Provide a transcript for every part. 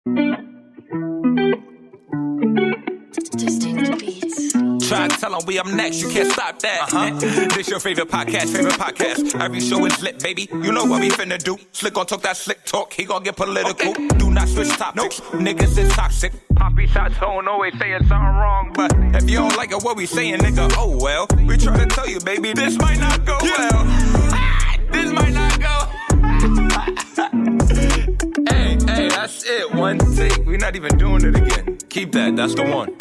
Try to tell them we up next, you can't stop that. This your favorite podcast. Every show is lit, baby. You know what we finna do. Slick gon' talk that slick talk, he gon' get political. Okay. Do not switch topics, niggas is toxic. Poppy shots don't always saying something wrong, but if you don't like it, what we saying, nigga, oh well. We try to tell you, baby, this might not go well. This might not go. Hey, that's it, one take. We're not even doing it again. Keep that, that's the one.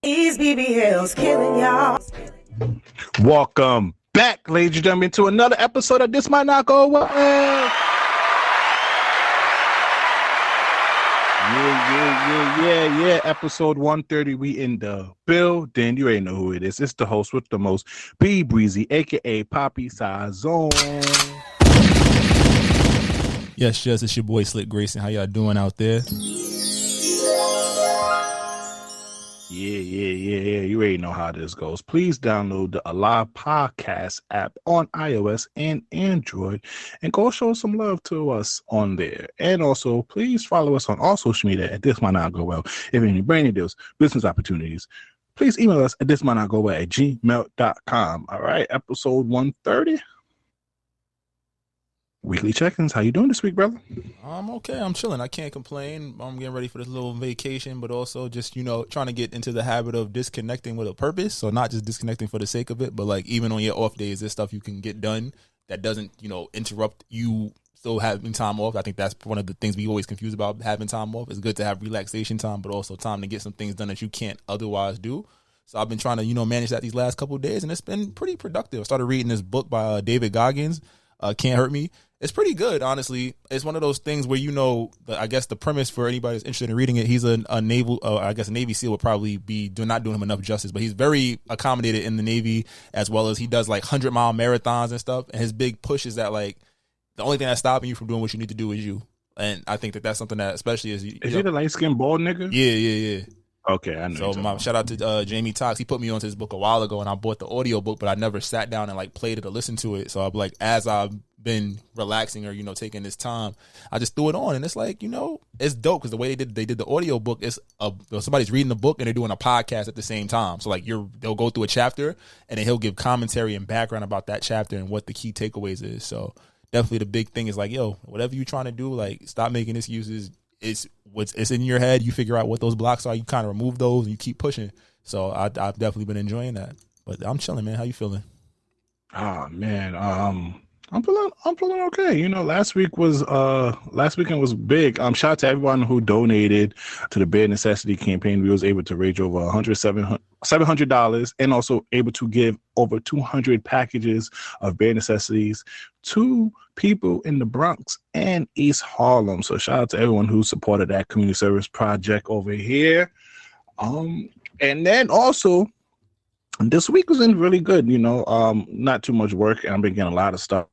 These BBLs killing y'all. Welcome back, ladies and gentlemen, to another episode of This Might Not Go Well. Yeah. Episode 130. We in the building. You already know who it is. It's the host with the most, B Breezy, aka Poppy Zone. Yes, it's your boy Slick Grayson. How y'all doing out there? Yeah. You already know how this goes. Please download the Alive Podcast app on iOS and Android and go show some love to us on there. And also, please follow us on all social media at This Might Not Go Well. If you have any brand new deals, business opportunities, please email us at thismightnotgowell@gmail.com. All right, episode 130. Weekly check-ins. How you doing this week, brother? I'm okay. I'm chilling. I can't complain. I'm getting ready for this little vacation, but also just, trying to get into the habit of disconnecting with a purpose. So not just disconnecting for the sake of it, but like even on your off days, there's stuff you can get done that doesn't, interrupt you still having time off. I think that's one of the things we always confuse about having time off. It's good to have relaxation time, but also time to get some things done that you can't otherwise do. So I've been trying to, manage that these last couple of days, and it's been pretty productive. I started reading this book by David Goggins, Can't Hurt Me. It's pretty good, honestly. It's one of those things where, I guess the premise for anybody who's interested in reading it, he's a naval, a Navy SEAL would probably be not doing him enough justice, but he's very accommodated in the Navy, as well as he does like 100-mile marathons and stuff. And his big push is that like the only thing that's stopping you from doing what you need to do is you. And I think that that's something that, especially as you. Is he the light-skinned bald nigga? Yeah. Okay, I know. So shout out to Jamie Tox. He put me onto this book a while ago, and I bought the audio book, but I never sat down and like played it or listened to it. So I'm like, as I've been relaxing or taking this time, I just threw it on, and it's like it's dope because the way they did the audio book is somebody's reading the book and they're doing a podcast at the same time. So like they'll go through a chapter and then he'll give commentary and background about that chapter and what the key takeaways is. So definitely the big thing is like, whatever you're trying to do, like stop making excuses. It's in your head. You figure out what those blocks are. You kind of remove those and you keep pushing. So I've definitely been enjoying that. But I'm chilling, man. How you feeling? Oh man, I'm feeling okay. Last weekend was big. Shout out to everyone who donated to the Bare Necessity campaign. We was able to raise over $700 and also able to give over 200 packages of Bare Necessities to people in the Bronx and East Harlem. So shout out to everyone who supported that community service project over here. And then also this week was been really good. Not too much work, and I've been getting a lot of stuff.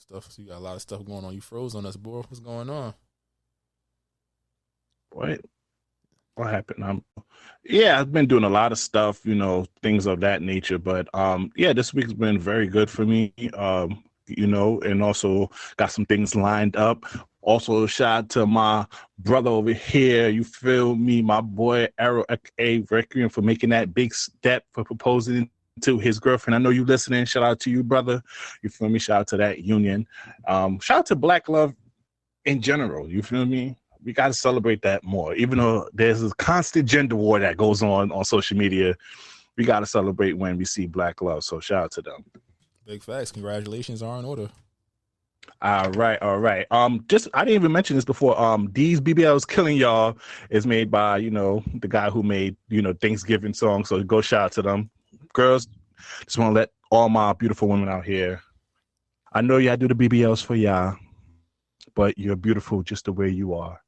So you got a lot of stuff going on. You froze on us, boy. What's going on? What happened? I've been doing a lot of stuff, things of that nature. But this week's been very good for me. And also got some things lined up. Also, shout out to my brother over here. You feel me? My boy Arrow A. Requiem for making that big step for proposing to his girlfriend. I know you listening. Shout out to you, brother. You feel me? Shout out to that union. Shout out to Black love in general. You feel me? We got to celebrate that more. Even though there's a constant gender war that goes on social media, we got to celebrate when we see Black love. So shout out to them. Big facts. Congratulations are in order. All right. I didn't even mention this before. These BBLs killing y'all is made by, the guy who made, Thanksgiving songs. So go shout out to them. Girls, just want to let all my beautiful women out here. I know y'all do the BBLs for y'all, but you're beautiful just the way you are.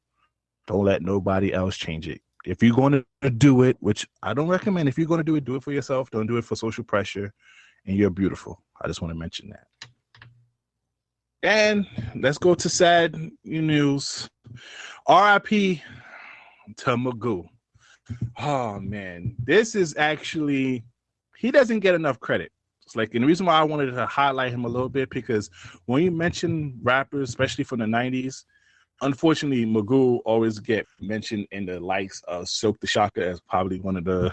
Don't let nobody else change it. If you're going to do it, which I don't recommend, if you're going to do it for yourself. Don't do it for social pressure. And you're beautiful. I just want to mention that. And let's go to sad news. R.I.P. to Magoo. Oh, man. This is actually he doesn't get enough credit. It's like, and the reason why I wanted to highlight him a little bit, because when you mention rappers, especially from the 90s, unfortunately, Magoo always get mentioned in the likes of Silk the Shocker as probably one of the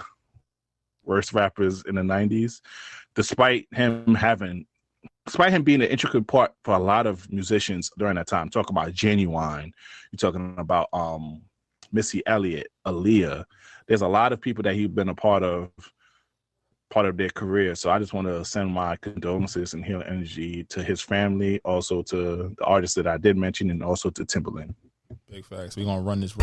worst rappers in the 90s, despite him being an intricate part for a lot of musicians during that time. Talk about Genuine, you're talking about Missy Elliott, Aaliyah. There's a lot of people that he's been a part of their career. So I just want to send my condolences and healing energy to his family, also to the artists that I did mention, and also to Timbaland. Big facts. We're gonna run this.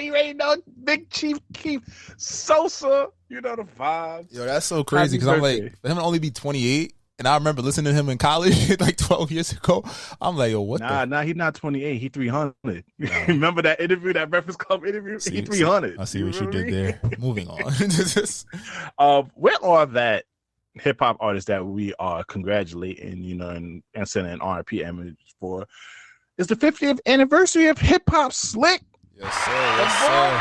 You ain't know Big Chief Keef Sosa. You know the vibes. Yo, that's so crazy because I'm like, for him to only be 28, and I remember listening to him in college like 12 years ago. I'm like, yo, what? Nah, he's not 28. He 300. Remember that interview, that Breakfast Club interview? He 300. I see what you did there. Moving on. Where are that hip hop artists that we are congratulating, you know, and sending an R&P image for? It's the 50th anniversary of Hip Hop Slick. Yes, sir. Yes, sir.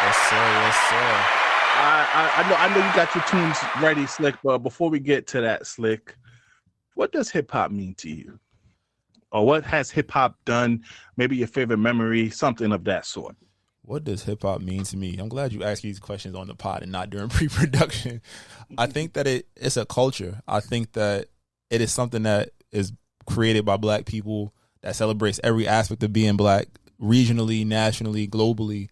Yes, sir. Yes, sir. I know you got your tunes ready, Slick, but before we get to that, Slick, what does hip hop mean to you? Or what has hip hop done? Maybe your favorite memory, something of that sort. What does hip hop mean to me? I'm glad you asked these questions on the pod and not during pre-production. I think that it's a culture. I think that it is something that is created by Black people that celebrates every aspect of being Black, regionally, nationally, globally,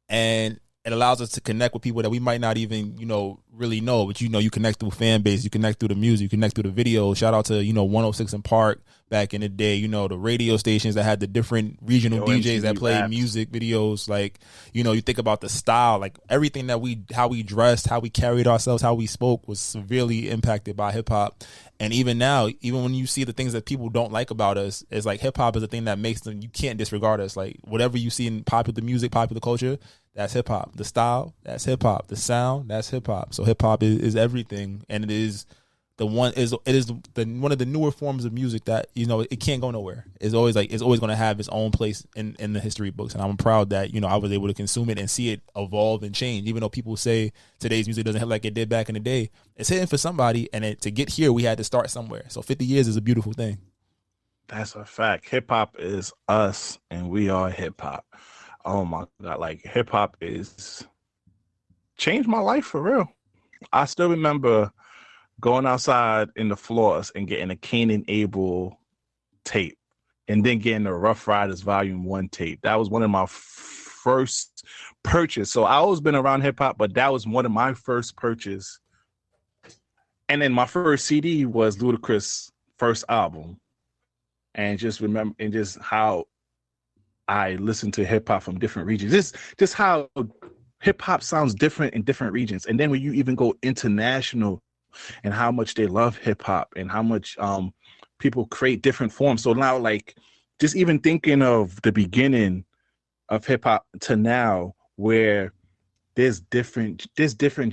and it allows us to connect with people that we might not even, you know, really know. But, you know, you connect through fan base, you connect through the music, you connect through the videos. Shout out to, you know, 106 and Park back in the day, you know, the radio stations that had the different regional DJs that played music videos. Like, you know, you think about the style, like everything that how we dressed, how we carried ourselves, how we spoke was severely impacted by hip hop. And even now, even when you see the things that people don't like about us, it's like hip hop is the thing that makes them, you can't disregard us. Like whatever you see in popular music, popular culture, that's hip hop. The style, that's hip hop. The sound, that's hip hop. So hip hop is everything, and it is one of the newer forms of music that, you know, it can't go nowhere. It's always going to have its own place in the history books, and I'm proud that, you know, I was able to consume it and see it evolve and change. Even though people say today's music doesn't hit like it did back in the day, it's hitting for somebody, and to get here, we had to start somewhere. So 50 years is a beautiful thing. That's a fact. Hip hop is us, and we are hip hop. Oh my God, like hip hop is changed my life for real. I still remember going outside in the floors and getting a Cain and Abel tape, and then getting the Rough Riders Volume 1 tape. That was one of my first purchase. So I always been around hip hop, but that was one of my first purchase. And then my first CD was Ludacris' first album. And just remember, and just how I listened to hip hop from different regions. Just how hip hop sounds different in different regions. And then when you even go international, and how much they love hip hop, and how much people create different forms. So now, like, just even thinking of the beginning of hip hop to now, where there's different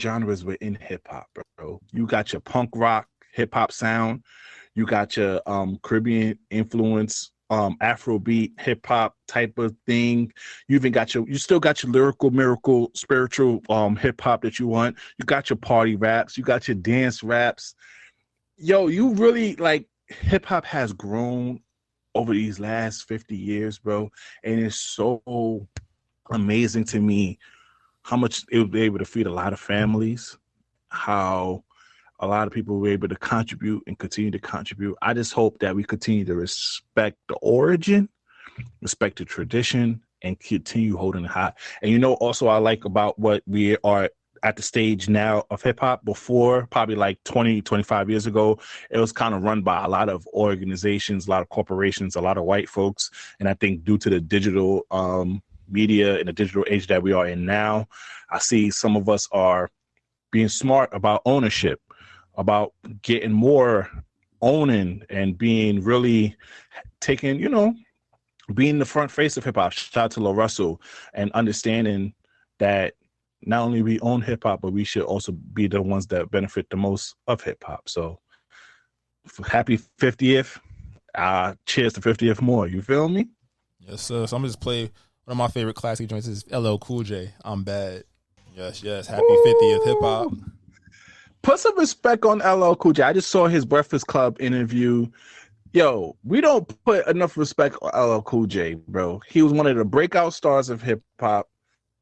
genres within hip hop, bro. You got your punk rock hip hop sound, you got your Caribbean influence, Afrobeat hip hop type of thing. You still got your lyrical, miracle, spiritual hip hop that you want. You got your party raps, you got your dance raps. Yo, you really, like, hip hop has grown over these last 50 years, bro. And it's so amazing to me how much it was able to feed a lot of families, how a lot of people were able to contribute and continue to contribute. I just hope that we continue to respect the origin, respect the tradition, and continue holding it high. And, you know, also I like about what we are at the stage now of hip hop. Before, probably like 20, 25 years ago, it was kind of run by a lot of organizations, a lot of corporations, a lot of white folks. And I think due to the digital media and the digital age that we are in now, I see some of us are being smart about ownership, about getting more owning and being really taking, you know, being the front face of hip hop. Shout out to La Russell, and understanding that not only we own hip hop, but we should also be the ones that benefit the most of hip hop. So happy 50th. Cheers to 50th more. You feel me? Yes, sir. So I'm going to just play one of my favorite classic joints is LL Cool J, I'm Bad. Yes. Happy 50th hip hop. Put some respect on LL Cool J. I just saw his Breakfast Club interview. Yo, we don't put enough respect on LL Cool J, bro. He was one of the breakout stars of hip hop,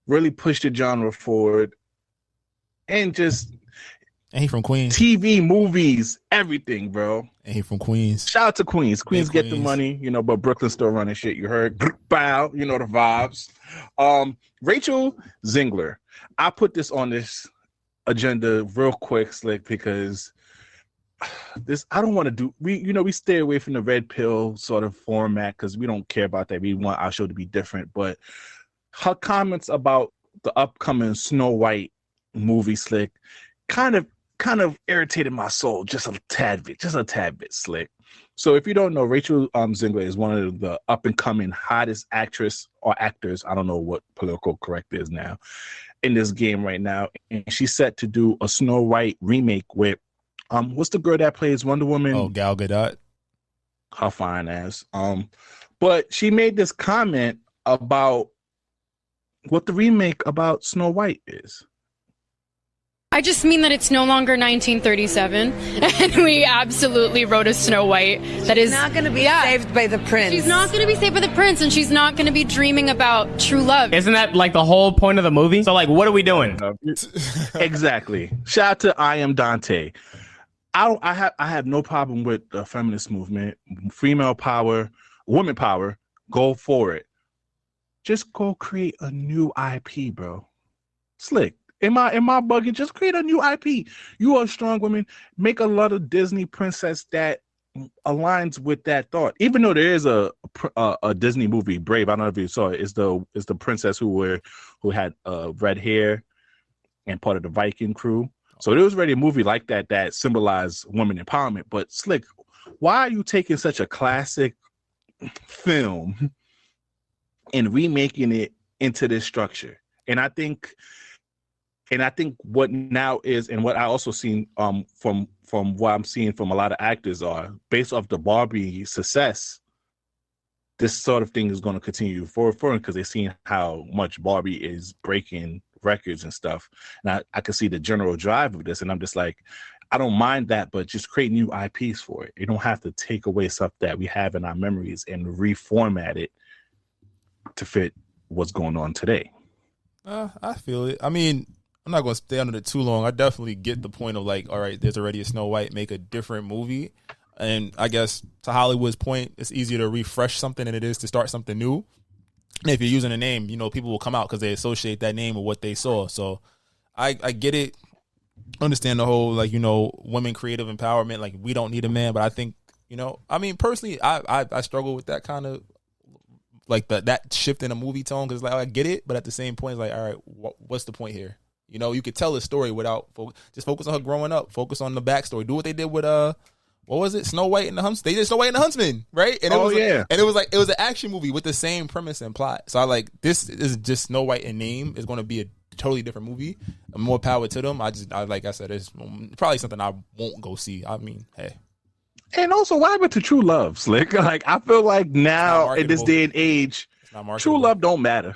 really pushed the genre forward, and he from Queens. TV, movies, everything, bro. And he from Queens. Shout out to Queens. Queens get the money, but Brooklyn still running shit. You heard? Bow, the vibes. Rachel Zegler. I put this on this agenda real quick, Slick, because I don't want to do. We stay away from the red pill sort of format because we don't care about that. We want our show to be different. But her comments about the upcoming Snow White movie, Slick, kind of irritated my soul just a tad bit, Slick. So if you don't know, Rachel Zegler is one of the up and coming hottest actress or actors. I don't know what political correct is now in this game right now, and she's set to do a Snow White remake with what's the girl that plays Wonder Woman? Oh, Gal Gadot. Her fine ass. But she made this comment about what the remake about Snow White is. I just mean that it's no longer 1937, and we absolutely wrote a Snow White that is not going to be saved by the prince. She's not going to be saved by the prince, and she's not going to be dreaming about true love. Isn't that like the whole point of the movie? So like, what are we doing? Exactly. Shout out to I Am Dante. I have no problem with the feminist movement, female power, woman power. Go for it. Just go create a new IP, bro. Slick. Am I bugging? Just create a new IP. You are a strong woman. Make a lot of Disney princess that aligns with that thought. Even though there is a Disney movie, Brave. I don't know if you saw it. It's the princess who had red hair and part of the Viking crew. So there was already a movie like that symbolized women empowerment. But Slick, why are you taking such a classic film and remaking it into this structure? And I think what now is, and what I also seen from what I'm seeing from a lot of actors are, based off the Barbie success, this sort of thing is going to continue forward because they're seeing how much Barbie is breaking records and stuff. And I can see the general drive of this, and I'm just like, I don't mind that, but just create new IPs for it. You don't have to take away stuff that we have in our memories and reformat it to fit what's going on today. I feel it. I mean, I'm not going to stay under it too long. I definitely get the point of like, all right, there's already a Snow White, make a different movie. And I guess to Hollywood's point, it's easier to refresh something than it is to start something new. And if you're using a name, people will come out because they associate that name with what they saw. So I get it. Understand the whole, women creative empowerment. Like, we don't need a man. But I think, personally, I struggle with that kind of, like, that shift in a movie tone because, I get it. But at the same point, it's like, all right, what's the point here? You could tell a story without just focus on her growing up, focus on the backstory. Do what they did with what was it? Snow White and the Huntsman. They did Snow White and the Huntsman, right? And it was an action movie with the same premise and plot. So this is just Snow White in name is going to be a totally different movie. More power to them. Like I said, it's probably something I won't go see. I mean, hey. And also, what happened to true love, Slick? Like, I feel like now in this day and age, true love don't matter.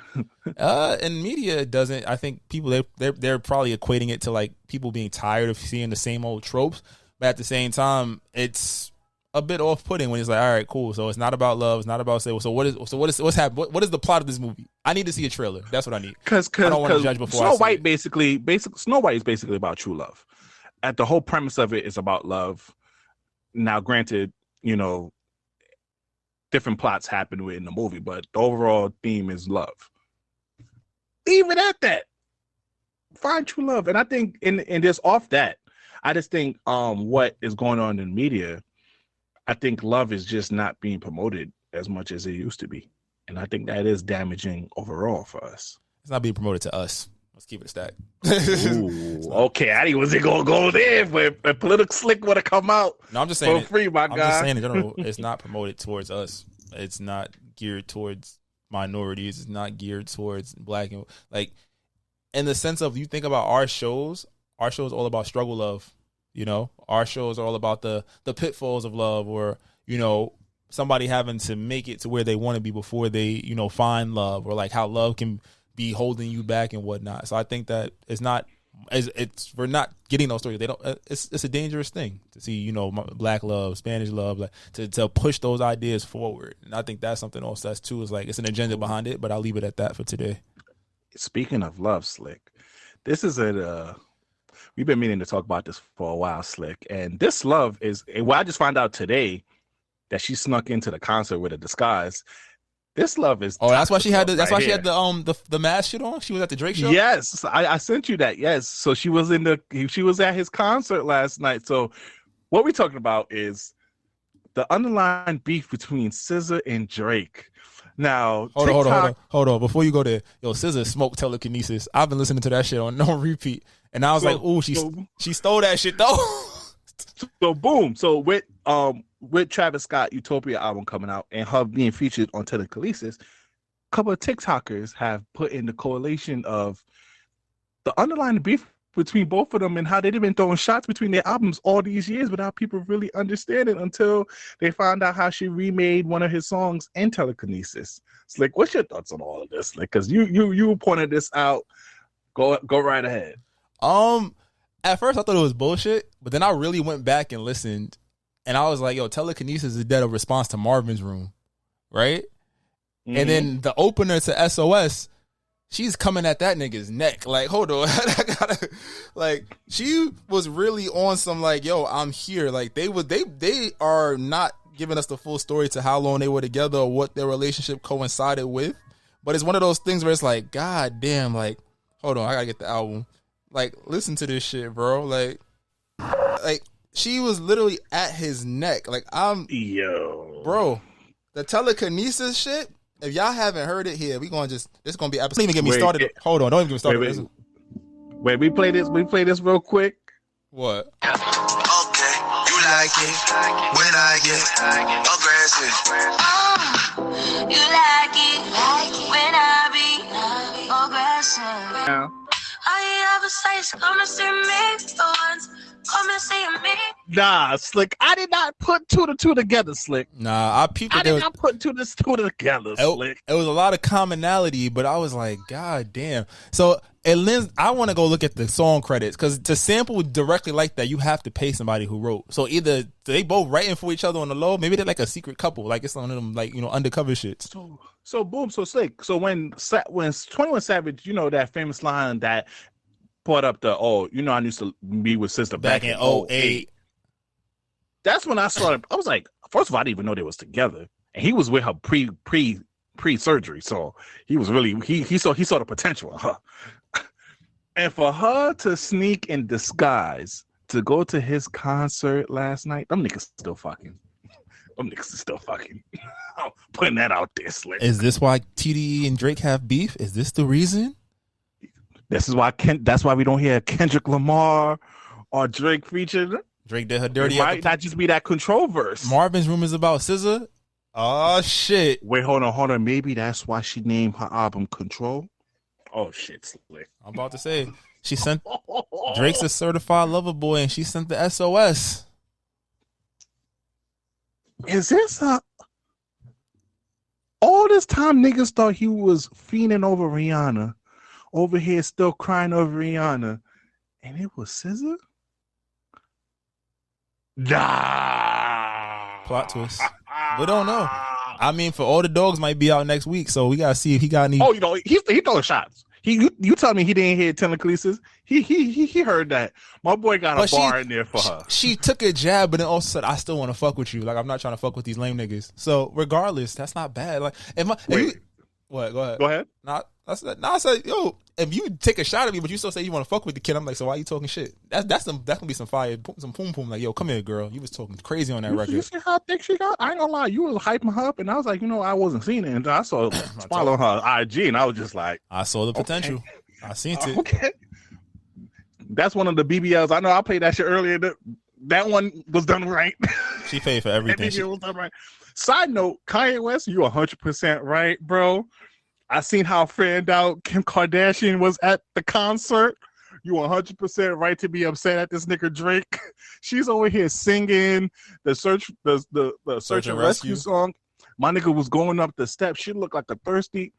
In media, it doesn't. I think people they're probably equating it to like people being tired of seeing the same old tropes. But at the same time, it's a bit off-putting when it's like, all right, cool. So it's not about love. It's not about what's happening? What is the plot of this movie? I need to see a trailer. That's what I need. Because I don't want to judge before. Snow White is basically about true love. At the whole premise of it is about love. Now, granted, different plots happen within the movie, but the overall theme is love. Even at that, find true love. And I think, and just off that, I just think what is going on in media, I think love is just not being promoted as much as it used to be. And I think that is damaging overall for us. It's not being promoted to us. Let's keep it a stack. Ooh, okay, I wasn't going to go there, but a political Slick would have come out. No, I'm just saying for free, my I'm guy. just saying in general, it's not promoted towards us. It's not geared towards minorities. It's not geared towards black and like in the sense of you think about our shows all about struggle love. Our shows are all about the pitfalls of love or, somebody having to make it to where they want to be before they, find love or like how love can be holding you back and whatnot. So I think that it's not we're not getting those stories. They don't. It's a dangerous thing to see. Black love, Spanish love, like to push those ideas forward. And I think that's something else that's too is like it's an agenda behind it. But I'll leave it at that for today. Speaking of love, Slick, this is we've been meaning to talk about this for a while, Slick, and this love is. Well, I just found out today that she snuck into the concert with a disguise. This love is. Oh, that's why she had. That's why she here. had the mask shit on. She was at the Drake show. Yes, I sent you that. Yes, so she was at his concert last night. So what we're talking about is the underlying beef between Sza and Drake. Now, hold on. Before you go there, Sza smoked telekinesis. I've been listening to that shit on no repeat, and I was like, "Ooh, she stole that shit though." So boom. So with Travis Scott Utopia album coming out and her being featured on Telekinesis, a couple of TikTokers have put in the correlation of the underlying beef between both of them and how they've been throwing shots between their albums all these years without people really understanding until they found out how she remade one of his songs in Telekinesis. It's like, what's your thoughts on all of this? Like, because you pointed this out. Go right ahead. At first I thought it was bullshit, but then I really went back and listened. And I was like, Telekinesis is dead a response to Marvin's Room, right? Mm-hmm. And then the opener to SOS, she's coming at that nigga's neck. Like, hold on. She was really on some like, I'm here. Like, they are not giving us the full story to how long they were together or what their relationship coincided with. But it's one of those things where it's like, God damn, like, hold on, I gotta get the album. Like, listen to this shit, bro. Like, she was literally at his neck. Like, bro, the telekinesis shit. If y'all haven't heard it here, this is gonna be episode. Don't even get me started. Hold on, don't even get me started. Wait, we play this real quick. What? Okay, you like it when I get aggressive. You like it when I be aggressive. Yeah. All you ever say is come and see me for once. Come and see me. Nah, Slick. I did not put two to two together, Slick. Nah, I did not put two together, Slick. It was a lot of commonality, but I was like, God damn. So, I want to go look at the song credits because to sample directly like that, you have to pay somebody who wrote. So either they both writing for each other on the low, maybe they're like a secret couple, like it's one of them like undercover shit. So boom, so Slick. So when 21 Savage, that famous line that brought up I used to be with Sister back in 2008. That's when I started. I was like, first of all, I didn't even know they was together, and he was with her pre-surgery, so he was really he saw the potential in her. And for her to sneak in disguise to go to his concert last night, them niggas still fucking. I'm putting that out there, Slick. Is this why TDE and Drake have beef? Is this the reason? This is why that's why we don't hear Kendrick Lamar or Drake featured. Drake did her dirty. It might not just be that control verse. Marvin's Room is about Sza. Oh shit! Wait, hold on. Maybe that's why she named her album Control. Oh shit, Slick. I'm about to say she sent Drake's a certified lover boy, and she sent the SOS. Is this all this time niggas thought he was fiending over Rihanna, over here still crying over Rihanna, and it was Sza? Nah. Plot twist. We don't know. I mean, for all the dogs might be out next week, so we gotta see if he got any. Oh, he throwing shots. You tell me he didn't hear Telekinesis? He heard that. My boy got a bar in there for her. She took a jab, but then also said, "I still want to fuck with you. Like I'm not trying to fuck with these lame niggas." So regardless, that's not bad. Like what? Go ahead. Go ahead. I said, if you take a shot at me, but you still say you want to fuck with the kid, I'm like, so why are you talking shit? That can be some fire, some poom poom. Like, come here, girl. You was talking crazy on that record. You see how thick she got? I ain't gonna lie, you was hyping her up, and I was like, I wasn't seeing it, and I saw smile on her IG, and I was just like, I saw the potential. Okay. I seen it. Okay. That's one of the BBLs. I know I played that shit earlier. That one was done right. She paid for everything. That was done right. Side note, Kanye West, you 100% right, bro. I seen how fanned out Kim Kardashian was at the concert. You 100% right to be upset at this nigga Drake. She's over here singing the search and rescue song. My nigga was going up the steps. She looked like a thirsty.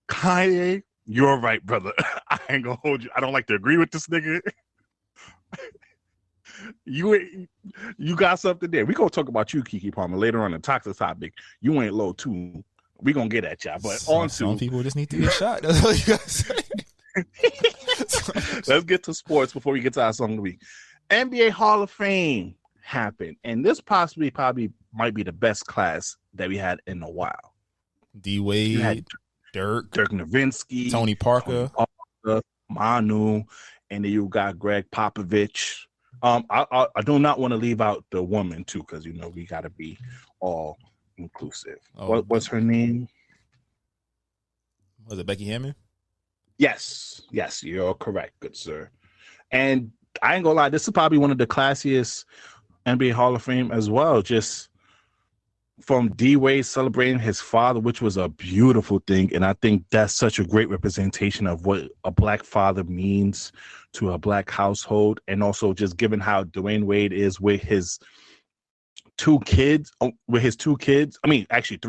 Kanye You're right, brother. I ain't gonna hold you. I don't like to agree with this nigga. You got something there. We gonna talk about you, Keke Palmer, later on the toxic topic. You ain't low too. We gonna get at y'all. But some people just need to get shot. That's all you gotta say. Let's get to sports before we get to our song of the week. NBA Hall of Fame happened, and this probably might be the best class that we had in a while. D Wade, Dirk Nowitzki, Tony Parker, Manu, and then you got Greg Popovich. I do not want to leave out the woman too, because we got to be all inclusive. What's her name? Was it Becky Hammond? Yes, you're correct, good sir. And I ain't gonna lie, this is probably one of the classiest NBA Hall of Fame as well. Just from D Wade celebrating his father, which was a beautiful thing, and I think that's such a great representation of what a black father means to a black household, and also just given how Dwayne Wade is with his two kids. I mean, actually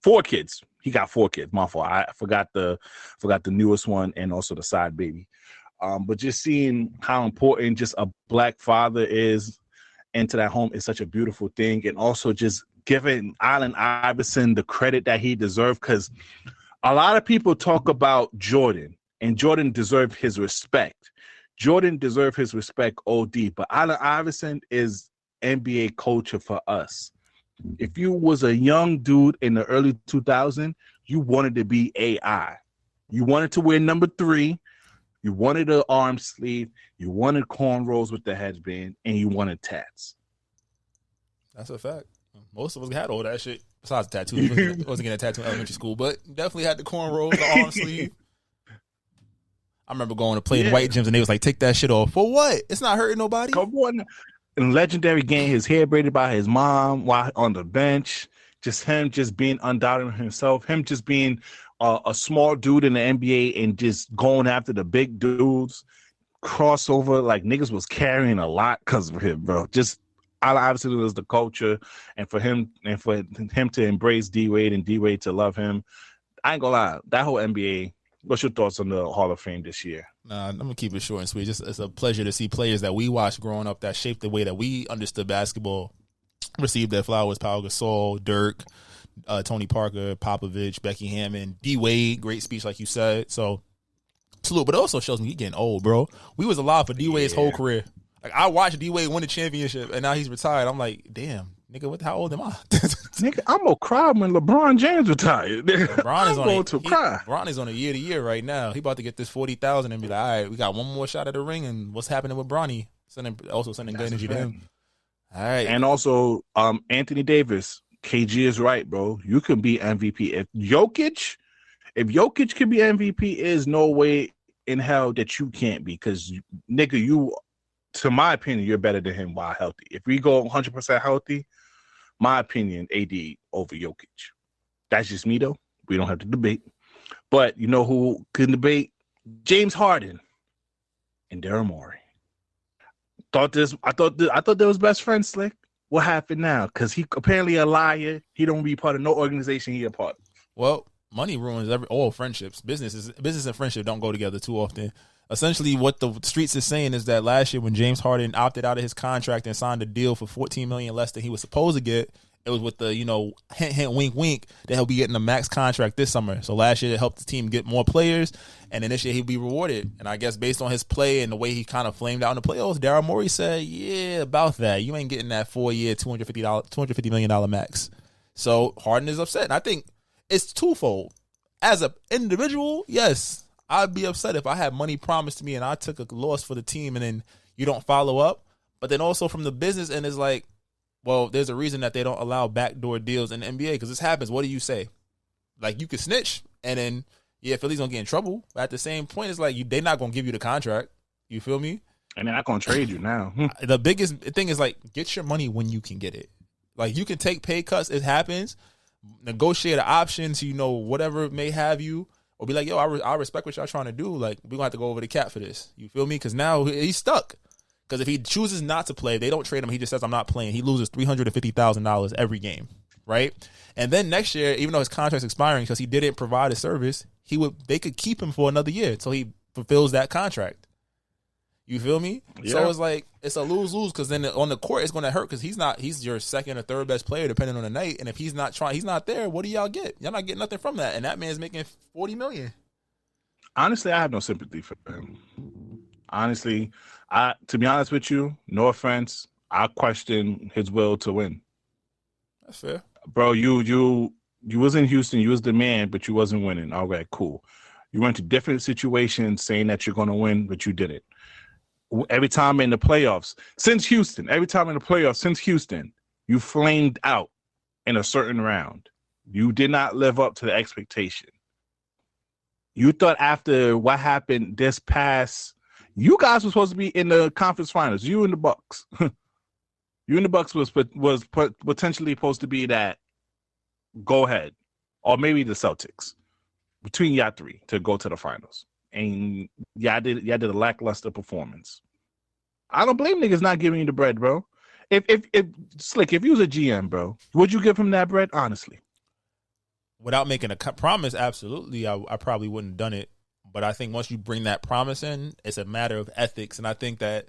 4 kids. He got 4 kids. My fault. I forgot the newest one and also the side baby. But just seeing how important just a black father is into that home is such a beautiful thing, and also just giving Allen Iverson the credit that he deserved, because a lot of people talk about Jordan, and Jordan deserved his respect. Jordan deserved his respect OD, but Allen Iverson is NBA culture for us. If you was a young dude in the early 2000s, you wanted to be AI. You wanted to wear number 3. You wanted an arm sleeve. You wanted cornrows with the headband, and you wanted tats. That's a fact. Most of us had all that shit. Besides tattoos, wasn't getting a tattoo in elementary school, but definitely had the cornrows, the arm sleeve. I remember going to play in white gyms, and they was like, "Take that shit off for what? It's not hurting nobody." Come on. And legendary getting his hair braided by his mom while on the bench. Just him, just being undoubted himself. Him just being a small dude in the NBA and just going after the big dudes. Crossover, like niggas was carrying a lot because of him, bro. Just obviously it was the culture, and for him to embrace D Wade and D Wade to love him. I ain't gonna lie, that whole NBA. What's your thoughts on the Hall of Fame this year? Nah, I'm gonna keep it short and sweet. Just it's a pleasure to see players that we watched growing up that shaped the way that we understood basketball receive their flowers. Pau Gasol, Dirk, Tony Parker, Popovich, Becky Hammond, D Wade. Great speech, like you said. So salute. But it also shows me he getting old, bro. We was alive for D Wade's whole career. Like I watched D Wade win the championship, and now he's retired. I'm like, damn, nigga, how old am I? Nigga, I'm gonna cry when LeBron James retired. LeBron is on a year-to-year right now. He about to get this 40,000 and be like, all right, we got one more shot at the ring, and what's happening with Bronny? Sending good energy to him. All right, and also Anthony Davis. KG is right, bro. You can be MVP if Jokic can be MVP. Is no way in hell that you can't be, because nigga, you, to my opinion, you're better than him while healthy. If we go 100% healthy, my opinion, AD over Jokic. That's just me, though. We don't have to debate. But you know who can debate? James Harden and Daryl Morey. I thought they was best friends, Slick. What happened now? Because he apparently a liar. He don't be part of no organization he a part of. Well, money ruins all friendships. Business and friendship don't go together too often. Essentially, what the streets is saying is that last year when James Harden opted out of his contract and signed a deal for $14 million less than he was supposed to get, it was with the, hint, hint, wink, wink, that he'll be getting a max contract this summer. So last year it helped the team get more players, and then this year he'll be rewarded. And I guess based on his play and the way he kind of flamed out in the playoffs, Daryl Morey said, yeah, about that. You ain't getting that 4-year, $250 million max. So Harden is upset. And I think it's twofold. As an individual, yes, I'd be upset if I had money promised to me and I took a loss for the team and then you don't follow up. But then also from the business end, it's like, well, there's a reason that they don't allow backdoor deals in the NBA, because this happens. What do you say? Like, you could snitch and then, yeah, Philly's going to get in trouble. But at the same point, it's like they're not going to give you the contract. You feel me? And they're not going to trade you now. The biggest thing is, like, get your money when you can get it. Like, you can take pay cuts. It happens. Negotiate an option to, whatever may have you. Or be like, yo, I respect what y'all trying to do. Like, we're going to have to go over the cap for this. You feel me? Because now he's stuck. Because if he chooses not to play, they don't trade him. He just says, I'm not playing. He loses $350,000 every game, right? And then next year, even though his contract's expiring because he didn't provide a service, they could keep him for another year until he fulfills that contract. You feel me? Yeah. So it's like it's a lose-lose because then on the court it's going to hurt because he's your second or third best player depending on the night, and if he's not there, what do y'all get? Y'all not getting nothing from that, and that man's making $40 million. Honestly, I have no sympathy for him. Honestly, to be honest with you, no offense, I question his will to win. That's fair, bro. You was in Houston, you was the man, but you wasn't winning. All right, cool. You went to different situations saying that you're going to win, but you didn't. Every time in the playoffs since Houston, you flamed out in a certain round. You did not live up to the expectation. You thought after what happened this past, you guys were supposed to be in the conference finals. You and the Bucks. You and the Bucks was potentially supposed to be that go ahead, or maybe the Celtics between y'all three to go to the finals. And y'all did a lackluster performance. I don't blame niggas not giving you the bread, bro. If Slick, if you was a GM, bro, would you give him that bread? Honestly, without making a promise, absolutely, I probably wouldn't have done it. But I think once you bring that promise in, it's a matter of ethics, and I think that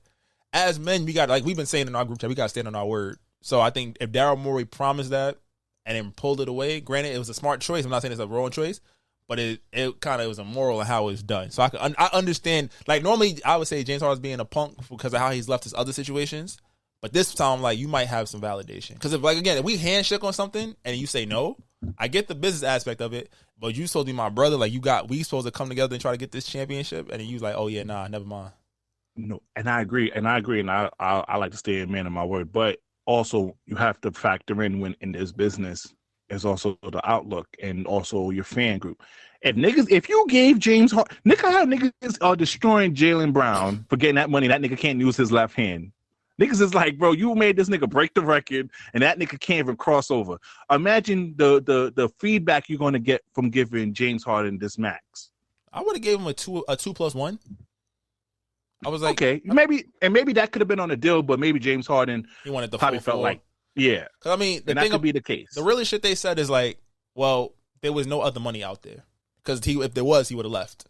as men, we got, like we've been saying in our group chat, we got to stand on our word. So I think if Daryl Morey promised that and then pulled it away, granted it was a smart choice. I'm not saying it's a wrong choice. But it kind of was immoral in how it was done. So I understand. Like normally, I would say James Harden's being a punk because of how he's left his other situations. But this time, like you might have some validation because if we handshake on something and you say no, I get the business aspect of it. But you supposed to be my brother. Like we supposed to come together and try to get this championship. And then you like, oh yeah, nah, never mind. No, and I agree. And I like to stay a man of my word. But also, you have to factor in when in this business. Is also the outlook and also your fan group. If you gave James Harden, how niggas are destroying Jaylen Brown for getting that money, that nigga can't use his left hand. Niggas is like, bro, you made this nigga break the record and that nigga can't even cross over. Imagine the feedback you're going to get from giving James Harden this max. I would have gave him a 2+1. I was like, okay, maybe that could have been on a deal, but maybe James Harden he wanted the probably felt like, yeah. Because I mean, that could be the case. The really shit they said is like, well, there was no other money out there. Because if there was, he would have left.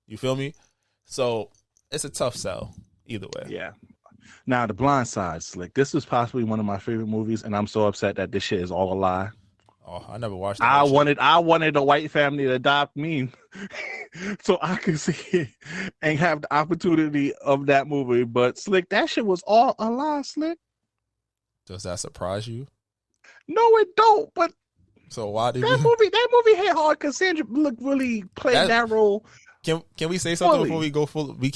You feel me? So it's a tough sell either way. Yeah. Now, The Blind Side, Slick. This is possibly one of my favorite movies, and I'm so upset that this shit is all a lie. Oh, I never watched it. I wanted a white family to adopt me so I could see it and have the opportunity of that movie. But, Slick, that shit was all a lie, Slick. Does that surprise you? No, it don't. But so why did that movie hit hard because Sandra Bullock really played that role. Can we say something before we go full? We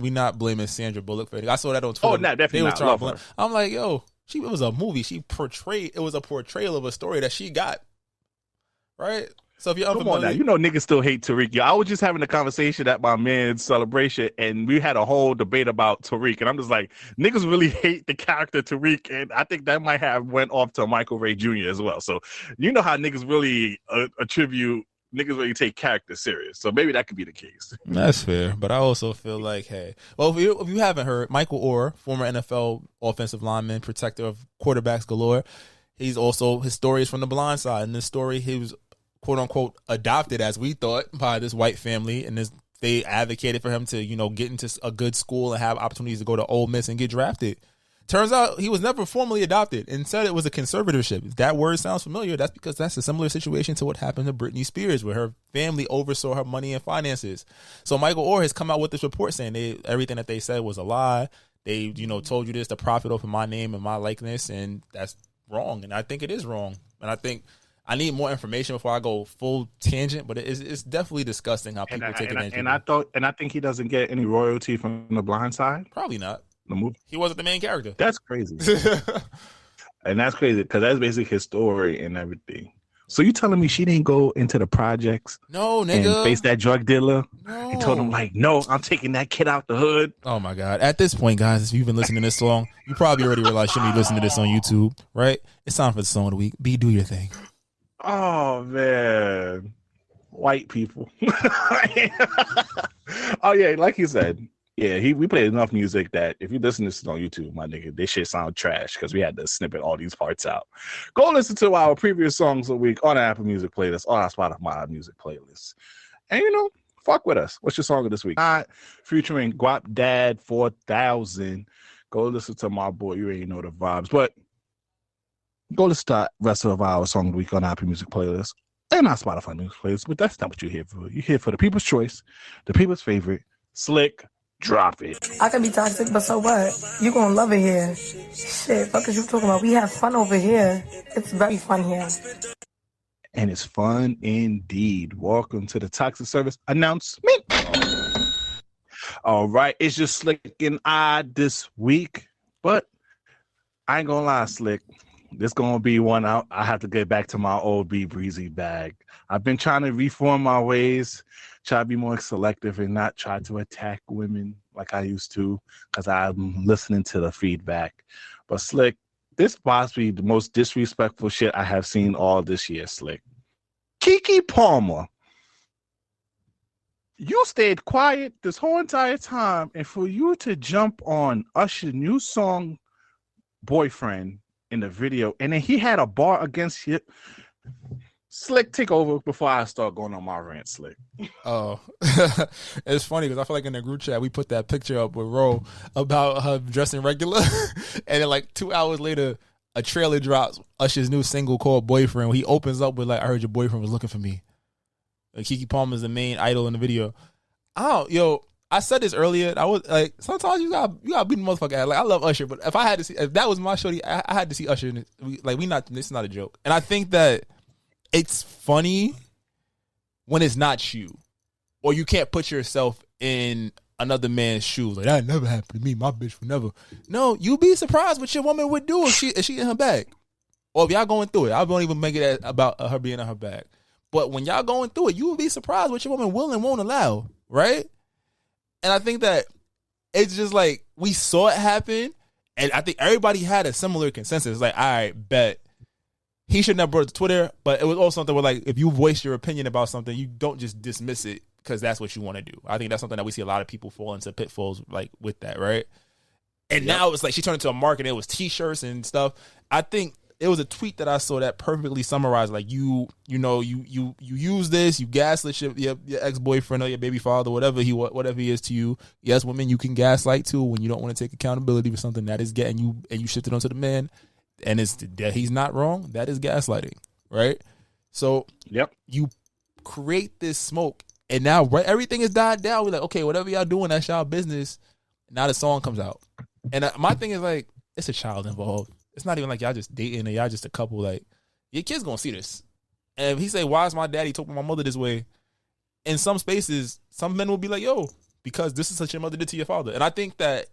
not blaming Sandra Bullock for it. I saw that on Twitter. Oh, no, definitely not. Love her. I'm like, yo, it was a movie. It was a portrayal of a story that she got. Right? So if you're unfamiliar, come on now, you know niggas still hate Tariq. I was just having a conversation at my man's celebration, and we had a whole debate about Tariq, and I'm just like, niggas really hate the character Tariq, and I think that might have went off to Michael Ray Jr. as well. So you know how niggas really niggas really take character serious. So maybe that could be the case. That's fair, but I also feel like, hey, well, if you haven't heard, Michael Oher, former NFL offensive lineman, protector of quarterbacks galore, his story is from The Blind Side. In this story, he was quote unquote adopted, as we thought, by this white family, and they advocated for him to, get into a good school and have opportunities to go to Ole Miss and get drafted. Turns out he was never formally adopted. Instead, it was a conservatorship. If that word sounds familiar, that's because that's a similar situation to what happened to Britney Spears, where her family oversaw her money and finances. So Michael Oher has come out with this report saying everything that they said was a lie. They, told you this to profit off of my name and my likeness, and that's wrong. And I think it is wrong. And I think I need more information before I go full tangent, but it's definitely disgusting how people take advantage. I think he doesn't get any royalty from The Blind Side. Probably not. The movie. He wasn't the main character. That's crazy. And that's crazy because that's basically his story and everything. So you telling me she didn't go into the projects? No, nigga. And face that drug dealer? No. And told him like, no, I'm taking that kid out the hood. Oh my God. At this point, guys, if you've been listening to this song, you probably already realize you shouldn't be listening to this on YouTube, right? It's time for the song of the week. B, do your thing. Oh man, white people. Oh yeah, like you said, yeah. We played enough music that if you listen to this on YouTube, my nigga, this shit sound trash because we had to snippet all these parts out. Go listen to our previous songs of the week on our Apple Music playlist, on our Spotify Music playlist. And fuck with us. What's your song of this week? Not featuring Guap Dad 4000. Go listen to my boy. You already know the vibes. But go listen to the rest of our song of the week on Apple Music playlist. And not Spotify Music playlist. But that's not what you're here for. You're here for the people's choice, the people's favorite. Slick, drop it. I can be toxic, but so what? You gonna love it here. Shit, fuck is you talking about? We have fun over here. It's very fun here. And it's fun indeed. Welcome to the Toxic Service announcement. All right, it's just Slick and I this week. But I ain't gonna lie, Slick. This gonna be one out. I have to get back to my old Be Breezy bag. I've been trying to reform my ways, try to be more selective and not try to attack women like I used to, because I'm listening to the feedback. But Slick, this possibly the most disrespectful shit I have seen all this year, Slick. Keke Palmer, you stayed quiet this whole entire time, and for you to jump on Usher's new song, Boyfriend, in the video, and then he had a bar against you. Slick, take over before I start going on my rant, Slick. Oh, it's funny because I feel like in the group chat we put that picture up with Ro about her dressing regular, and then like 2 hours later, a trailer drops Usher's new single called Boyfriend. Where he opens up with like, "I heard your boyfriend was looking for me." Like, Keke Palmer is the main idol in the video. I said this earlier. I was like, sometimes you gotta beat the motherfucker ass. Like, I love Usher, but if that was my shorty, I had to see Usher. This is not a joke. And I think that it's funny when it's not you, or you can't put yourself in another man's shoes. Like, that never happened to me. My bitch would never. No, you'd be surprised what your woman would do if she in her bag, or if y'all going through it. I won't even make it about her being in her bag. But when y'all going through it, you will be surprised what your woman will and won't allow, right? And I think that it's just like we saw it happen, and I think everybody had a similar consensus. Like, all right, bet he shouldn't have brought it to Twitter, but it was also something where, like, if you voice your opinion about something, you don't just dismiss it because that's what you want to do. I think that's something that we see a lot of people fall into pitfalls like with that, right? And now it's like she turned into a market. It was T-shirts and stuff. I think it was a tweet that I saw that perfectly summarized, like, you use this, you gaslit your ex-boyfriend or your baby father, whatever he is to you. Yes, women, you can gaslight too when you don't want to take accountability for something that is getting you, and you shift it onto the man, and it's that he's not wrong. That is gaslighting, right? So you create this smoke, and now everything is died down. We're like, okay, whatever y'all doing, that's y'all business. Now the song comes out, and my thing is like, it's a child involved. It's not even like y'all just dating or y'all just a couple. Like, your kid's gonna see this. And if he say, why is my daddy talking to my mother this way? In some spaces, some men will be like, yo, because this is what your mother did to your father. And I think that,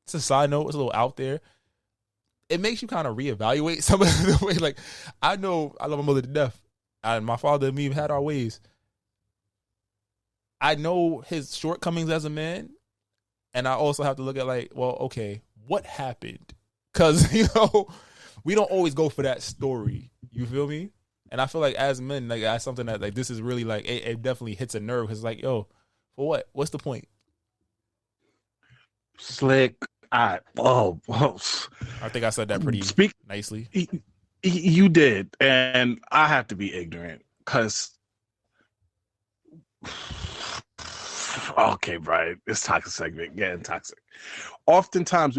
it's a side note, it's a little out there. It makes you kind of reevaluate some of the way. Like, I know I love my mother to death. And my father and me have had our ways. I know his shortcomings as a man. And I also have to look at, like, well, okay, what happened? Because, we don't always go for that story. You feel me? And I feel like as men, like, that's something that, like, this is really, like, it definitely hits a nerve. Because, like, yo, for what? What's the point? Slick. I think I said that pretty nicely. You did. And I have to be ignorant. Because, okay, Brian, it's toxic segment. Getting toxic. Oftentimes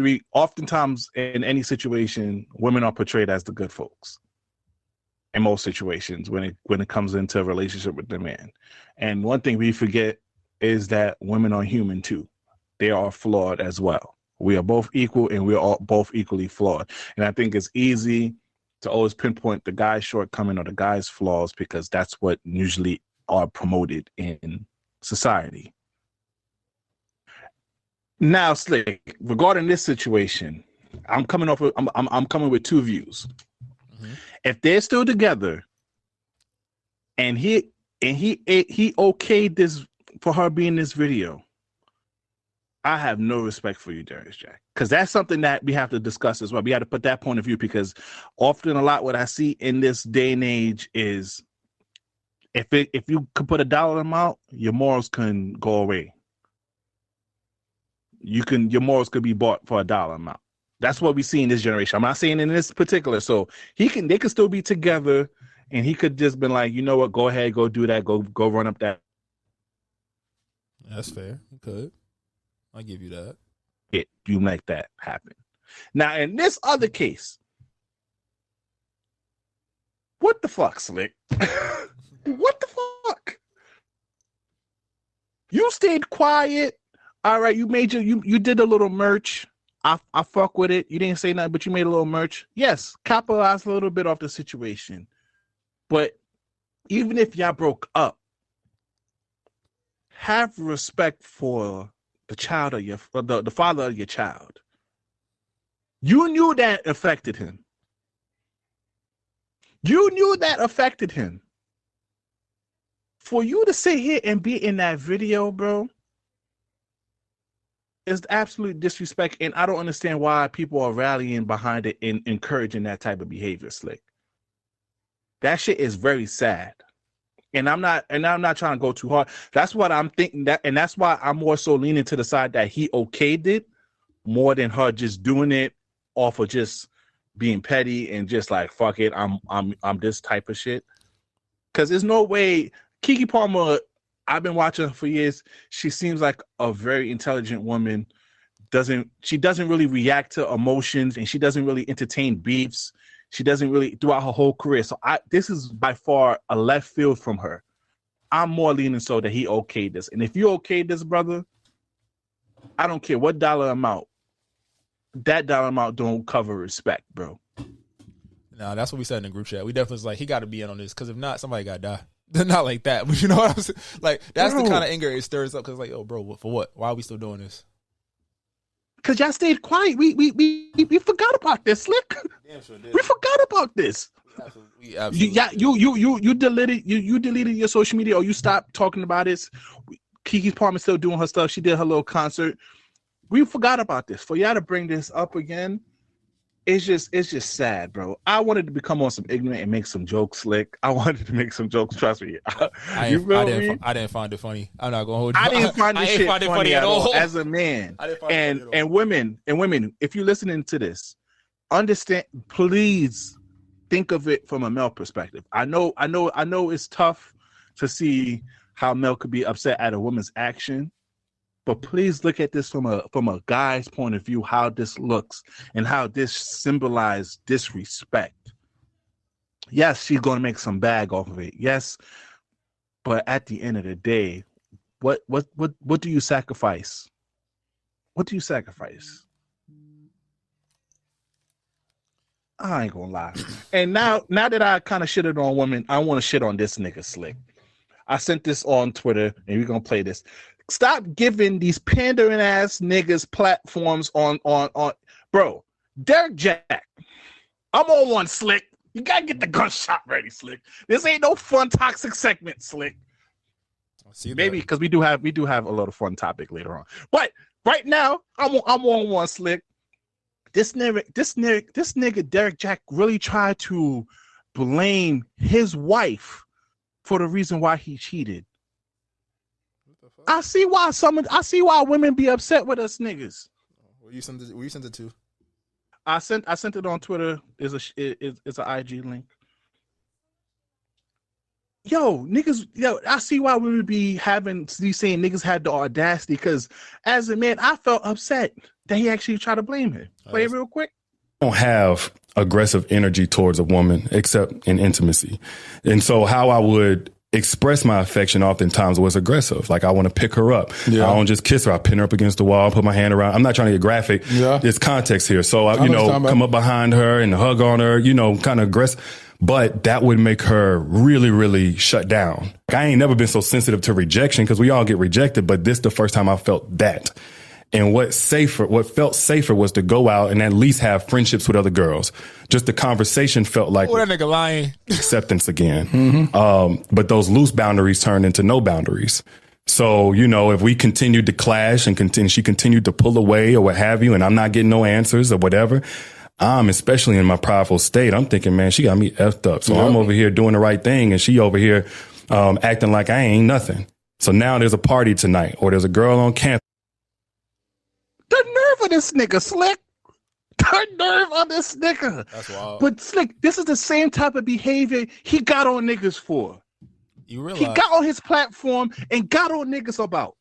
in any situation, women are portrayed as the good folks. In most situations, when it comes into a relationship with the man. And one thing we forget is that women are human too. They are flawed as well. We are both equal, and we are all both equally flawed. And I think it's easy to always pinpoint the guy's shortcoming or the guy's flaws, because that's what usually are promoted in society. Now, Slick, regarding this situation, I'm coming with two views. Mm-hmm. If they're still together, and he okayed this for her being in this video, I have no respect for you, Derrick Jaxn, because that's something that we have to discuss as well. We have to put that point of view, because often a lot what I see in this day and age is if you could put a dollar amount, your morals can go away. Your morals could be bought for a dollar amount. That's what we see in this generation. I'm not saying in this particular. So they could still be together, and he could just been like, you know what, go ahead, go do that, go run up that That's fair. You could. I'll give you that. You make that happen. Now, in this other case, what the fuck, Slick? What the fuck? You stayed quiet. All right, you did a little merch. I fuck with it. You didn't say nothing, but you made a little merch. Yes, capitalized a little bit off the situation. But even if y'all broke up, have respect for the child of the father of your child. You knew that affected him. You knew that affected him. For you to sit here and be in that video, bro, is absolute disrespect, and I don't understand why people are rallying behind it and encouraging that type of behavior, Slick. That shit is very sad. And I'm not trying to go too hard. That's what I'm thinking, and that's why I'm more so leaning to the side that he okayed it more than her just doing it off of just being petty and just like fuck it, I'm this type of shit. Because there's no way Keke Palmer, I've been watching her for years. She seems like a very intelligent woman. She doesn't really react to emotions, and she doesn't really entertain beefs. She doesn't really throughout her whole career. So this is by far a left field from her. I'm more leaning so that he okayed this. And if you okayed this, brother, I don't care what dollar amount. That dollar amount don't cover respect, bro. No, that's what we said in the group chat. We definitely was like, he got to be in on this, because if not, somebody got to die. Not like that, but you know what I'm saying? Like, that's the kind of anger it stirs up, because like, oh, bro, for what? Why are we still doing this? Because y'all stayed quiet. We forgot about this, Slick. Damn sure did. We forgot about this. We absolutely you deleted your social media, or you stopped talking about it. Keke Palmer still doing her stuff. She did her little concert. We forgot about this. For y'all to bring this up again, it's just sad, bro. I wanted to become on some ignorant and make some jokes, Slick. I wanted to make some jokes. Trust me. I didn't find it funny. I'm not gonna hold you. I didn't find this shit funny at all as a man. And women, if you're listening to this, understand. Please think of it from a male perspective. I know it's tough to see how male could be upset at a woman's action. But please look at this from a guy's point of view, how this looks and how this symbolizes disrespect. Yes, she's going to make some bag off of it. Yes, but at the end of the day, what do you sacrifice? What do you sacrifice? I ain't gonna lie. And now that I kind of shitted on women, I want to shit on this nigga Slick. I sent this on Twitter, and we're gonna play this. Stop giving these pandering ass niggas platforms on bro. Derrick Jaxn. I'm on one, Slick. You gotta get the gunshot ready, Slick. This ain't no fun toxic segment, Slick. Maybe because we do have a lot of fun topic later on. But right now, I'm on one, Slick. This nigga Derrick Jaxn really tried to blame his wife for the reason why he cheated. I see why women be upset with us niggas. Where you sent it to? I sent it on Twitter. It's an IG link. I see why women be saying niggas had the audacity, because as a man, I felt upset that he actually tried to blame him. Play it real quick. I don't have aggressive energy towards a woman except in intimacy. And so how I would express my affection oftentimes was aggressive. Like, I want to pick her up. Yeah. I don't just kiss her. I pin her up against the wall, put my hand around. I'm not trying to get graphic. Yeah. There's context here. So I come up behind her and hug on her, kind of aggressive. But that would make her really, really shut down. I ain't never been so sensitive to rejection, because we all get rejected. But this is the first time I felt that. And what felt safer was to go out and at least have friendships with other girls. Just the conversation felt like that nigga lying. Acceptance again. Mm-hmm. But those loose boundaries turned into no boundaries. So, if we continued to clash and she continued to pull away or what have you, and I'm not getting no answers or whatever, especially in my prideful state, I'm thinking, man, she got me effed up. So I'm over here doing the right thing, and she over here acting like I ain't nothing. So now there's a party tonight, or there's a girl on campus. The nerve of this nigga, Slick. The nerve of this nigga. That's wild. But Slick, this is the same type of behavior he got on niggas for. You realize he got on his platform and got on niggas about.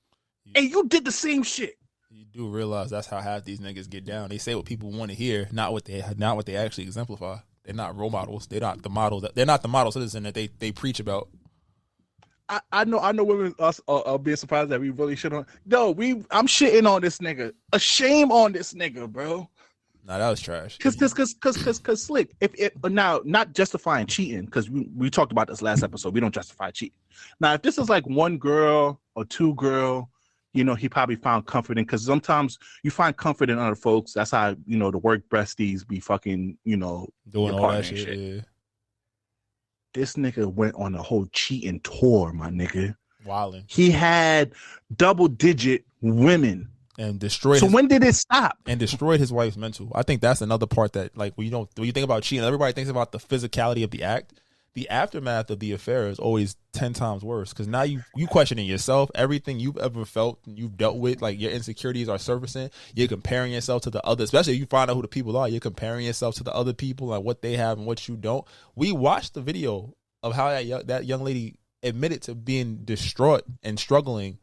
and you did the same shit. You do realize that's how half these niggas get down. They say what people want to hear, not what they actually exemplify. They're not role models. They're not the model citizen that they preach about. I know women are being surprised that we really shit on. No, I'm shitting on this nigga. A shame on this nigga, bro. Nah, that was trash. Cause Slick, if now not justifying cheating, because we talked about this last episode. We don't justify cheating. Now, if this is like one girl or two girl, you know, he probably found comfort in, because sometimes you find comfort in other folks. That's how, you know, the work besties be fucking, you know, doing all that shit. Yeah. This nigga went on a whole cheating tour, my nigga. Wilding. He had double-digit women. And destroyed. So when did it stop? And destroyed his wife's mental. I think that's another part that, like, when you think about cheating, everybody thinks about the physicality of the act. The aftermath of the affair is always 10 times worse, because now you questioning yourself, everything you've ever felt and you've dealt with, like your insecurities are surfacing. You're comparing yourself to the other, especially if you find out who the people are. You're comparing yourself to the other people, like what they have and what you don't. We watched the video of how that young lady admitted to being distraught and struggling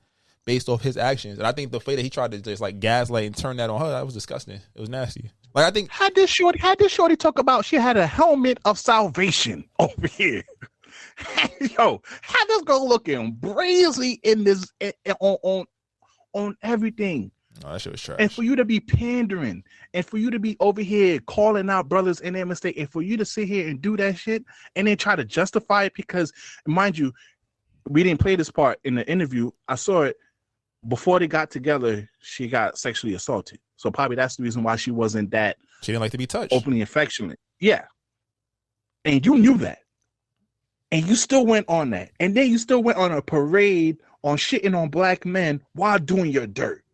based off his actions. And I think the way that he tried to just like gaslight and turn that on her, that was disgusting. It was nasty. Like, I think had this shorty talk about she had a helmet of salvation over here. Yo, had this girl looking brazy in this on everything. Oh, that shit was trash. And for you to be pandering, and for you to be over here calling out brothers in their mistake, and for you to sit here and do that shit and then try to justify it, because mind you, we didn't play this part in the interview. I saw it. Before they got together, she got sexually assaulted. So probably that's the reason why she wasn't that. She didn't like to be touched. Openly affectionate. Yeah. And you knew that. And you still went on that. And then you still went on a parade on shitting on black men while doing your dirt.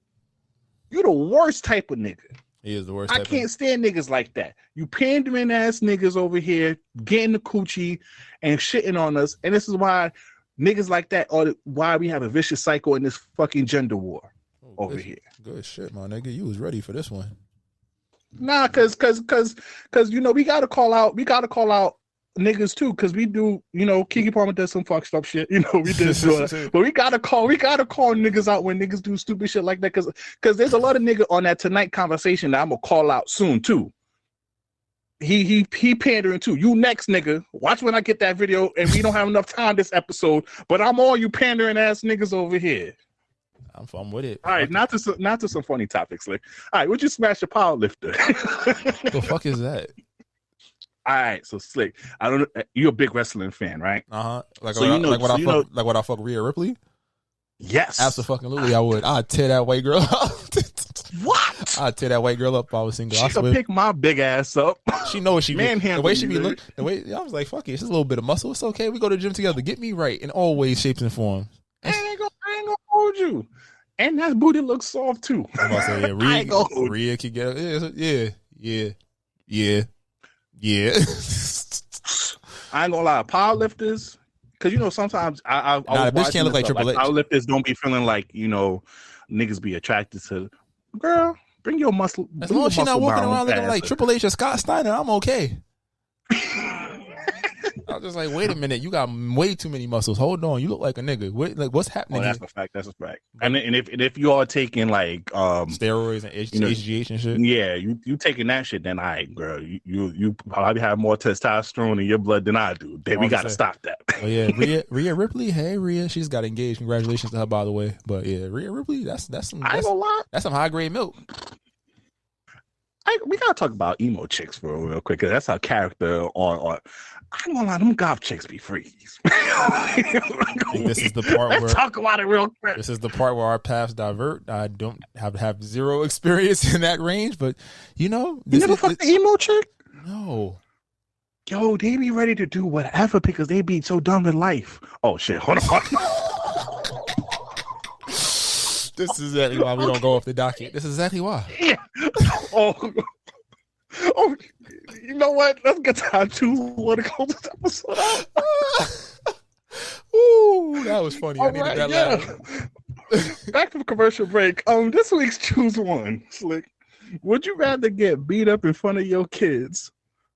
You're the worst type of nigga. He is the worst. I can't stand niggas like that. You pandering ass niggas over here getting the coochie and shitting on us. And this is why niggas like that are why we have a vicious cycle in this fucking gender war over here. Good shit, my nigga. You was ready for this one. Nah, cause you know we gotta call out niggas too, cause we do, you know, Keke Palmer does some fucked up shit, you know, we did but we gotta call niggas out when niggas do stupid shit like that, cause there's a lot of nigga on that Tonight conversation that I'm gonna call out soon too. He pandering too. You next, nigga. Watch when I get that video, and we don't have enough time this episode, but I'm all you pandering ass niggas over here. I'm with it. All right, not to some funny topics, like, all right, would you smash a Powerlifter? What the fuck is that? All right, so Slick, I don't know, you're a big wrestling fan, right? Like, so what I fuck Rhea Ripley? Yes, absolutely. I would. I'd tear that white girl up. What? I'd tear that white girl up if I was single. She could pick my big ass up. She know what she mean. The way she be looking, I was like, fuck it, it's just a little bit of muscle. It's okay. We go to the gym together. Get me right in all ways, shapes, and forms. I ain't gonna hold you. And that booty looks soft too. I'm about to say, Rhea can get yeah. I ain't gonna lie, powerlifters, because you know sometimes I bitch can't look like Triple H. Powerlifters don't be feeling like, you know, niggas be attracted to. Girl, bring your muscle. As long as she's not walking around looking like Triple H or Scott Steiner, I'm okay. I was just like, wait a minute, you got way too many muscles. Hold on, you look like a nigga. What's happening? That's a fact. That's a fact. And if you are taking like steroids and HGH and shit, yeah, you taking that shit, then girl, you probably have more testosterone in your blood than I do. Then we gotta stop that. Oh yeah, Rhea Ripley. Hey Rhea, she's got engaged. Congratulations to her, by the way. But yeah, Rhea Ripley, that's some high grade milk. We gotta talk about emo chicks for real quick, because that's our character on. I don't know, them goth chicks be freakies. This is the part Let's talk about it real quick. This is the part where our paths divert. I don't have zero experience in that range, but you know, you never fucked the emo chick? No. Yo, they be ready to do whatever because they be so done with life. Oh shit, hold on. This is exactly why we don't go off the docket. This is exactly why. Yeah. Oh, you know what? Let's get to our want to go this episode out. Ooh, that was funny. I needed that laugh. Back to the commercial break. This week's choose one, Slick. Would you rather get beat up in front of your kids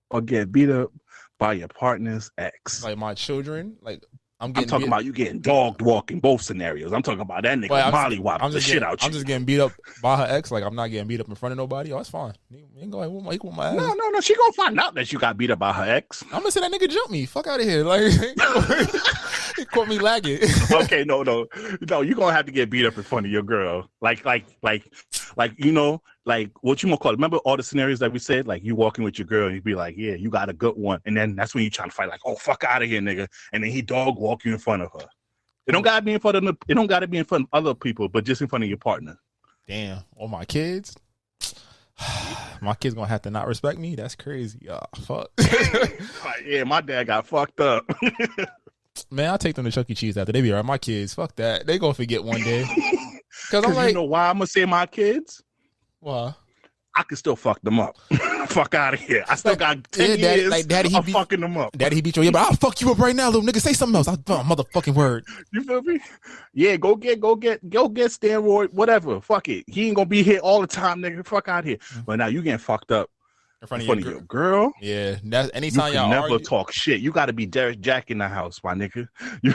or get beat up by your partner's ex? Like my children? Like I'm talking about you getting dogged walking both scenarios. I'm talking about that nigga mollywop the shit out you. I'm just getting beat up by her ex. Like, I'm not getting beat up in front of nobody. Oh, that's fine. You ain't go ahead with my ass. No. She gonna find out that you got beat up by her ex. I'm gonna say that nigga jumped me. Fuck out of here. Like, he caught me lagging. Okay, no. You gonna have to get beat up in front of your girl. Like you know, like what you gonna call it? Remember all the scenarios that we said? Like you walking with your girl and you be like, yeah, you got a good one, and then that's when you trying to fight. Like, oh, fuck out of here, nigga, and then he dog walk you in front of her. It don't gotta be in front of it don't gotta be in front of other people, but just in front of your partner. Damn, all my kids. My kid's gonna have to not respect me. That's crazy. Oh, fuck. Yeah, my dad got fucked up. Man, I'll take them to Chuck E. Cheese after they be all right. My kids, fuck that. They gonna forget one day. Cause I'm like, you know why I'm gonna say my kids? Why? I can still fuck them up. Fuck out of here. I still got 10 years daddy, of fucking them up. Daddy, he beat you. Yeah, but I'll fuck you up right now, little nigga. Say something else. I'll motherfucking word. You feel me? Yeah, go get steroid, whatever. Fuck it. He ain't gonna be here all the time, nigga. Fuck out of here. But now you getting fucked up in front of your girl. Yeah, that's anytime y'all never argue. Talk shit. You gotta be Derrick Jaxn in the house, my nigga. You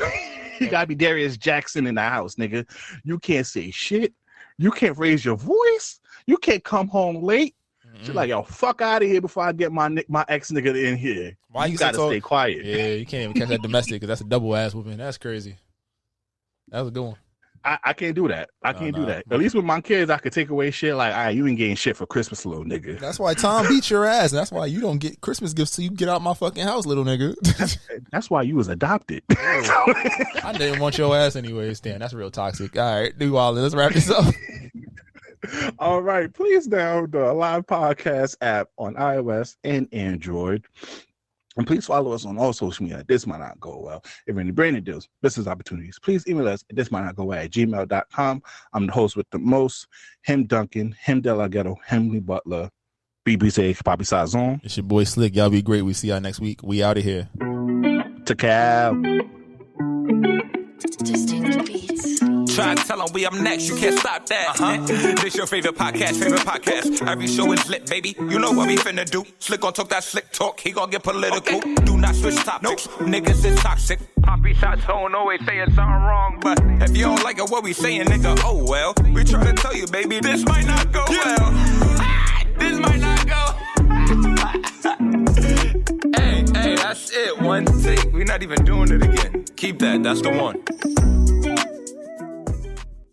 gotta be Derrick Jaxn in the house, nigga. You can't say shit. You can't raise your voice. You can't come home late. She's like, yo, fuck out of here before I get my ex nigga in here. Why you gotta stay quiet? Yeah, you can't even catch that domestic because that's a double ass whooping. That's crazy. That was a good one. I can't do that. I can't do that. At least with my kids, I could take away shit like, all right, you ain't getting shit for Christmas, little nigga. That's why Tom beat your ass. And that's why you don't get Christmas gifts so you get out my fucking house, little nigga. That's why you was adopted. I didn't want your ass anyways. Damn, that's real toxic. All right, let's wrap this up. All right, please download the Live Podcast app on iOS and Android. And please follow us on all social media. This might not go well. If any branding deals, business opportunities, please email us at thismightnotgowell@gmail.com. I'm the host with the most, him Duncan, him De La Ghetto, him Butler, BBC Poppy Sazon. It's your boy Slick. Y'all be great. We see y'all next week. We out of here. To Cal. Just take the beats. Try to tell them we up next, you can't stop that. This your favorite podcast. Every show is lit, baby. You know what we finna do. Slick gon' talk that slick talk, he gon' get political. Okay. Do not switch topics, niggas is toxic. Poppy shots don't always saying something wrong, but if you don't like it, what we saying, nigga, oh well. We try to tell you, baby, this might not go well. This might not go. Hey, that's it. One take. We're not even doing it again. Keep that. That's the one.